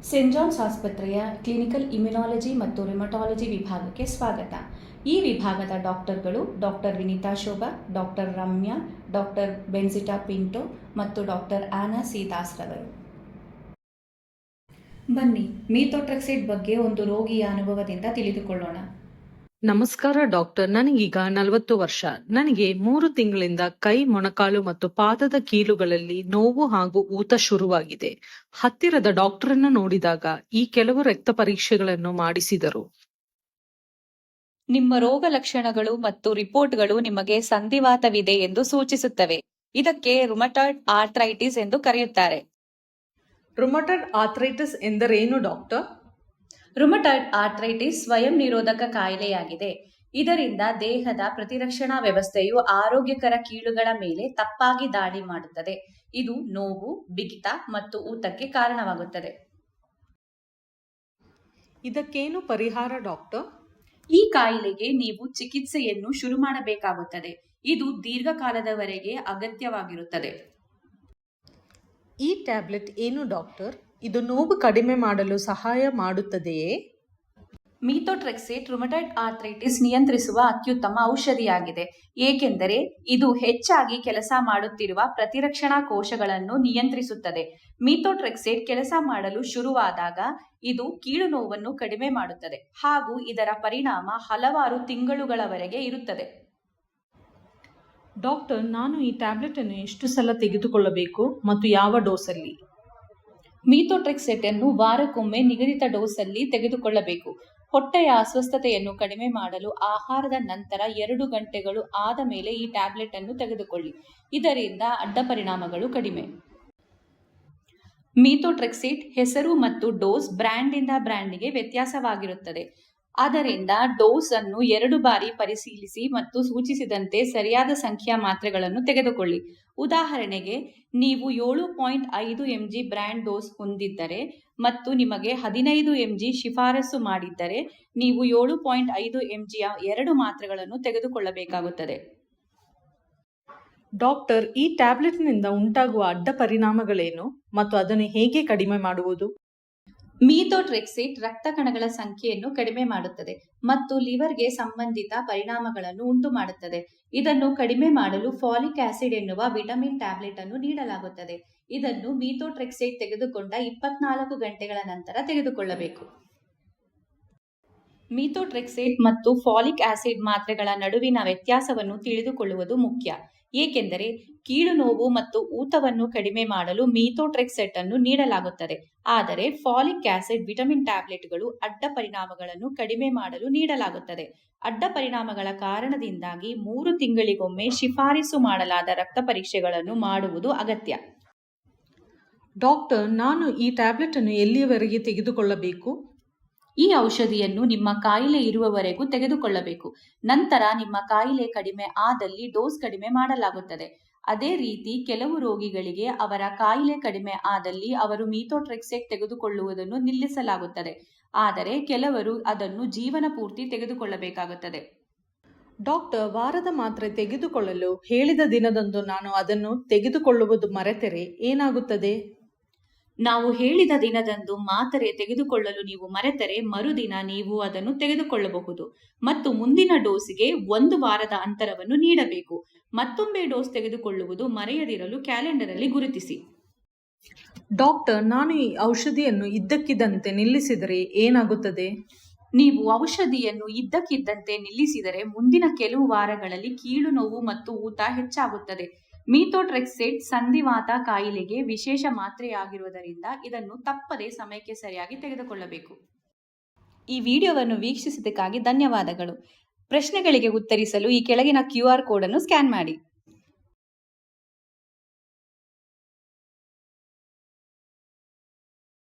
Scent John's ಆಸ್ಪತ್ರೆಯ clinical immunology ಮತ್ತು rheumatology ವಿಭಾಗಕ್ಕೆ ಸ್ವಾಗತ. ಈ ವಿಭಾಗದ ಡಾಕ್ಟರ್ಗಳು doctor Vinita Shobha, doctor Ramya, doctor Bencita Pinto ಮತ್ತು ಡಾಕ್ಟರ್ ಆನಾ ಸಿ ದಾಸ್ ರವರು. ಬನ್ನಿ, ಮೀಥೋಟ್ರೆಕ್ಸೇಟ್ ಬಗ್ಗೆ ಒಂದು ರೋಗಿಯ ಅನುಭವದಿಂದ ತಿಳಿದುಕೊಳ್ಳೋಣ. ನಮಸ್ಕಾರ ಡಾಕ್ಟರ್, ನನಗೀಗ 40 ವರ್ಷ. ನನಗೆ 3 ತಿಂಗಳಿಂದ ಕೈ, ಮೊಣಕಾಲು ಮತ್ತು ಪಾದದ ಕೀಲುಗಳಲ್ಲಿ ನೋವು ಹಾಗೂ ಊತ ಶುರುವಾಗಿದೆ. ಹತ್ತಿರದ ಡಾಕ್ಟರನ್ನು ನೋಡಿದಾಗ ಈ ಕೆಲವು ರಕ್ತ ಪರೀಕ್ಷೆಗಳನ್ನು ಮಾಡಿಸಿದರು. ನಿಮ್ಮ ರೋಗ ಲಕ್ಷಣಗಳು ಮತ್ತು ರಿಪೋರ್ಟ್ಗಳು ನಿಮಗೆ ಸಂಧಿವಾತವಿದೆ ಎಂದು ಸೂಚಿಸುತ್ತವೆ. ಇದಕ್ಕೆ ರುಮಟಾಯ್ಡ್ ಆರ್ಥ್ರೈಟಿಸ್ ಎಂದು ಕರೆಯುತ್ತಾರೆ. ರುಮಟಾಯ್ಡ್ ಆರ್ಥ್ರೈಟಿಸ್ ಎಂದರೇನು ಡಾಕ್ಟರ್? ರುಮಟಾಯ್ಡ್ ಆರ್ಥ್ರೈಟಿಸ್ ಸ್ವಯಂ ನಿರೋಧಕ ಕಾಯಿಲೆಯಾಗಿದೆ. ಇದರಿಂದ ದೇಹದ ಪ್ರತಿರಕ್ಷಣಾ ವ್ಯವಸ್ಥೆಯು ಆರೋಗ್ಯಕರ ಕೀಲುಗಳ ಮೇಲೆ ತಪ್ಪಾಗಿ ದಾಳಿ ಮಾಡುತ್ತದೆ. ಇದು ನೋವು, ಬಿಗಿತ ಮತ್ತು ಊತಕ್ಕೆ ಕಾರಣವಾಗುತ್ತದೆ. ಇದಕ್ಕೇನು ಪರಿಹಾರ ಡಾಕ್ಟರ್? ಈ ಕಾಯಿಲೆಗೆ ನೀವು ಚಿಕಿತ್ಸೆಯನ್ನು ಶುರು ಮಾಡಬೇಕಾಗುತ್ತದೆ. ಇದು ದೀರ್ಘಕಾಲದವರೆಗೆ ಅಗತ್ಯವಾಗಿರುತ್ತದೆ. ಈ ಟ್ಯಾಬ್ಲೆಟ್ ಏನು ಡಾಕ್ಟರ್? ಇದು ನೋವು ಕಡಿಮೆ ಮಾಡಲು ಸಹಾಯ ಮಾಡುತ್ತದೆಯೇ? ಮೀಥೋಟ್ರೆಕ್ಸೇಟ್ ರುಮಟಾಯ್ಡ್ ಆರ್ಥ್ರೈಟಿಸ್ ನಿಯಂತ್ರಿಸುವ ಅತ್ಯುತ್ತಮ ಔಷಧಿಯಾಗಿದೆ, ಏಕೆಂದರೆ ಇದು ಹೆಚ್ಚಾಗಿ ಕೆಲಸ ಮಾಡುತ್ತಿರುವ ಪ್ರತಿರಕ್ಷಣಾ ಕೋಶಗಳನ್ನು ನಿಯಂತ್ರಿಸುತ್ತದೆ. ಮೀಥೋಟ್ರೆಕ್ಸೇಟ್ ಕೆಲಸ ಮಾಡಲು ಶುರುವಾದಾಗ ಇದು ಕೀಲು ನೋವನ್ನು ಕಡಿಮೆ ಮಾಡುತ್ತದೆ ಹಾಗೂ ಇದರ ಪರಿಣಾಮ ಹಲವಾರು ತಿಂಗಳುಗಳವರೆಗೆ ಇರುತ್ತದೆ. ಡಾಕ್ಟರ್, ನಾನು ಈ ಟ್ಯಾಬ್ಲೆಟ್ ಅನ್ನು ಎಷ್ಟು ಸಲ ತೆಗೆದುಕೊಳ್ಳಬೇಕು ಮತ್ತು ಯಾವ ಡೋಸಲ್ಲಿ? ಮೀಥೋಟ್ರೆಕ್ಸೇಟ್ ಅನ್ನು ವಾರಕ್ಕೊಮ್ಮೆ ನಿಗದಿತ ಡೋಸಲ್ಲಿ ತೆಗೆದುಕೊಳ್ಳಬೇಕು. ಹೊಟ್ಟೆಯ ಅಸ್ವಸ್ಥತೆಯನ್ನು ಕಡಿಮೆ ಮಾಡಲು ಆಹಾರದ ನಂತರ 2 ಗಂಟೆಗಳು ಆದ ಮೇಲೆ ಈ ಟ್ಯಾಬ್ಲೆಟ್ ಅನ್ನು ತೆಗೆದುಕೊಳ್ಳಿ. ಇದರಿಂದ ಅಡ್ಡ ಪರಿಣಾಮಗಳು ಕಡಿಮೆ. ಮೀಥೋಟ್ರೆಕ್ಸೇಟ್ ಹೆಸರು ಮತ್ತು ಡೋಸ್ ಬ್ರ್ಯಾಂಡ್ನಿಂದ ಬ್ರ್ಯಾಂಡ್ಗೆ ವ್ಯತ್ಯಾಸವಾಗಿರುತ್ತದೆ. ಆದ್ದರಿಂದ ಡೋಸ್ ಅನ್ನು 2 ಬಾರಿ ಪರಿಶೀಲಿಸಿ ಮತ್ತು ಸೂಚಿಸಿದಂತೆ ಸರಿಯಾದ ಸಂಖ್ಯೆಯ ಮಾತ್ರೆಗಳನ್ನು ತೆಗೆದುಕೊಳ್ಳಿ. ಉದಾಹರಣೆಗೆ, ನೀವು 7.5 mg ಬ್ರ್ಯಾಂಡ್ ಡೋಸ್ ಹೊಂದಿದ್ದರೆ ಮತ್ತು ನಿಮಗೆ 15 mg ಶಿಫಾರಸು ಮಾಡಿದ್ದರೆ ನೀವು 7.5 mgಯ 2 ಮಾತ್ರೆಗಳನ್ನು ತೆಗೆದುಕೊಳ್ಳಬೇಕಾಗುತ್ತದೆ. ಡಾಕ್ಟರ್, ಈ ಟ್ಯಾಬ್ಲೆಟ್ನಿಂದ ಉಂಟಾಗುವ ಅಡ್ಡ ಪರಿಣಾಮಗಳೇನು ಮತ್ತು ಅದನ್ನು ಹೇಗೆ ಕಡಿಮೆ ಮಾಡುವುದು? ಮೀಥೋಟ್ರೆಕ್ಸೇಟ್ ರಕ್ತ ಕಣಗಳ ಸಂಖ್ಯೆಯನ್ನು ಕಡಿಮೆ ಮಾಡುತ್ತದೆ ಮತ್ತು ಲಿವರ್ಗೆ ಸಂಬಂಧಿತ ಪರಿಣಾಮಗಳನ್ನು ಉಂಟು ಮಾಡುತ್ತದೆ. ಇದನ್ನು ಕಡಿಮೆ ಮಾಡಲು ಫಾಲಿಕ್ ಆಸಿಡ್ ಎನ್ನುವ ವಿಟಮಿನ್ ಟ್ಯಾಬ್ಲೆಟ್ ಅನ್ನು ನೀಡಲಾಗುತ್ತದೆ. ಇದನ್ನು ಮೀಥೋಟ್ರೆಕ್ಸೇಟ್ ತೆಗೆದುಕೊಂಡ 24 ಗಂಟೆಗಳ ನಂತರ ತೆಗೆದುಕೊಳ್ಳಬೇಕು. ಮೀಥೋಟ್ರೆಕ್ಸೇಟ್ ಮತ್ತು ಫಾಲಿಕ್ ಆಸಿಡ್ ಮಾತ್ರೆಗಳ ನಡುವಿನ ವ್ಯತ್ಯಾಸವನ್ನು ತಿಳಿದುಕೊಳ್ಳುವುದು ಮುಖ್ಯ, ಏಕೆಂದರೆ ಕೀಲು ನೋವು ಮತ್ತು ಊತವನ್ನು ಕಡಿಮೆ ಮಾಡಲು ಮೀಥೋಟ್ರೆಕ್ಸೇಟ್ ಅನ್ನು ನೀಡಲಾಗುತ್ತದೆ, ಆದರೆ ಫಾಲಿಕ್ ಆಸಿಡ್ ವಿಟಮಿನ್ ಟ್ಯಾಬ್ಲೆಟ್ಗಳು ಅಡ್ಡ ಪರಿಣಾಮಗಳನ್ನು ಕಡಿಮೆ ಮಾಡಲು ನೀಡಲಾಗುತ್ತದೆ. ಅಡ್ಡ ಪರಿಣಾಮಗಳ ಕಾರಣದಿಂದಾಗಿ 3 ತಿಂಗಳಿಗೊಮ್ಮೆ ಶಿಫಾರಸು ಮಾಡಲಾದ ರಕ್ತ ಪರೀಕ್ಷೆಗಳನ್ನು ಮಾಡುವುದು ಅಗತ್ಯ. ಡಾಕ್ಟರ್, ನಾನು ಈ ಟ್ಯಾಬ್ಲೆಟ್ ಅನ್ನು ಎಲ್ಲಿಯವರೆಗೆ ತೆಗೆದುಕೊಳ್ಳಬೇಕು? ಈ ಔಷಧಿಯನ್ನು ನಿಮ್ಮ ಕಾಯಿಲೆ ಇರುವವರೆಗೂ ತೆಗೆದುಕೊಳ್ಳಬೇಕು. ನಂತರ ನಿಮ್ಮ ಕಾಯಿಲೆ ಕಡಿಮೆ ಆದಲ್ಲಿ ಡೋಸ್ ಕಡಿಮೆ ಮಾಡಲಾಗುತ್ತದೆ. ಅದೇ ರೀತಿ ಕೆಲವು ರೋಗಿಗಳಿಗೆ ಅವರ ಕಾಯಿಲೆ ಕಡಿಮೆ ಆದಲ್ಲಿ ಅವರು ಮೀಥೋಟ್ರೆಕ್ಸೇಟ್ ತೆಗೆದುಕೊಳ್ಳುವುದನ್ನು ನಿಲ್ಲಿಸಲಾಗುತ್ತದೆ, ಆದರೆ ಕೆಲವರು ಅದನ್ನು ಜೀವನ ಪೂರ್ತಿ ತೆಗೆದುಕೊಳ್ಳಬೇಕಾಗುತ್ತದೆ. ಡಾಕ್ಟರ್, ವಾರದ ಮಾತ್ರೆ ತೆಗೆದುಕೊಳ್ಳಲು ಹೇಳಿದ ದಿನದಂದು ನಾನು ಅದನ್ನು ತೆಗೆದುಕೊಳ್ಳುವುದು ಮರೆತರೆ ಏನಾಗುತ್ತದೆ? ನಾವು ಹೇಳಿದ ದಿನದಂದು ಮಾತ್ರೆ ತೆಗೆದುಕೊಳ್ಳಲು ನೀವು ಮರೆತರೆ ಮರುದಿನ ನೀವು ಅದನ್ನು ತೆಗೆದುಕೊಳ್ಳಬಹುದು ಮತ್ತು ಮುಂದಿನ ಡೋಸ್ಗೆ 1 ವಾರದ ಅಂತರವನ್ನು ನೀಡಬೇಕು. ಮತ್ತೊಮ್ಮೆ ಡೋಸ್ ತೆಗೆದುಕೊಳ್ಳುವುದು ಮರೆಯದಿರಲು ಕ್ಯಾಲೆಂಡರಲ್ಲಿ ಗುರುತಿಸಿ. ಡಾಕ್ಟರ್, ನಾನು ಈ ಔಷಧಿಯನ್ನು ಇದ್ದಕ್ಕಿದ್ದಂತೆ ನಿಲ್ಲಿಸಿದರೆ ಏನಾಗುತ್ತದೆ? ನೀವು ಔಷಧಿಯನ್ನು ಇದ್ದಕ್ಕಿದ್ದಂತೆ ನಿಲ್ಲಿಸಿದರೆ ಮುಂದಿನ ಕೆಲವು ವಾರಗಳಲ್ಲಿ ಕೀಲು ನೋವು ಮತ್ತು ಊತ ಹೆಚ್ಚಾಗುತ್ತದೆ. ಮೀಥೋಟ್ರೆಕ್ಸೇಟ್ ಸಂಧಿವಾತ ಕಾಯಿಲೆಗೆ ವಿಶೇಷ ಮಾತ್ರೆಯಾಗಿರುವುದರಿಂದ ಇದನ್ನು ತಪ್ಪದೇ ಸಮಯಕ್ಕೆ ಸರಿಯಾಗಿ ತೆಗೆದುಕೊಳ್ಳಬೇಕು. ಈ ವಿಡಿಯೋವನ್ನು ವೀಕ್ಷಿಸಿದ್ದಕ್ಕಾಗಿ ಧನ್ಯವಾದಗಳು. ಪ್ರಶ್ನೆಗಳಿಗೆ ಉತ್ತರಿಸಲು ಈ ಕೆಳಗಿನ QR ಕೋಡ್ ಅನ್ನು ಸ್ಕ್ಯಾನ್ ಮಾಡಿ.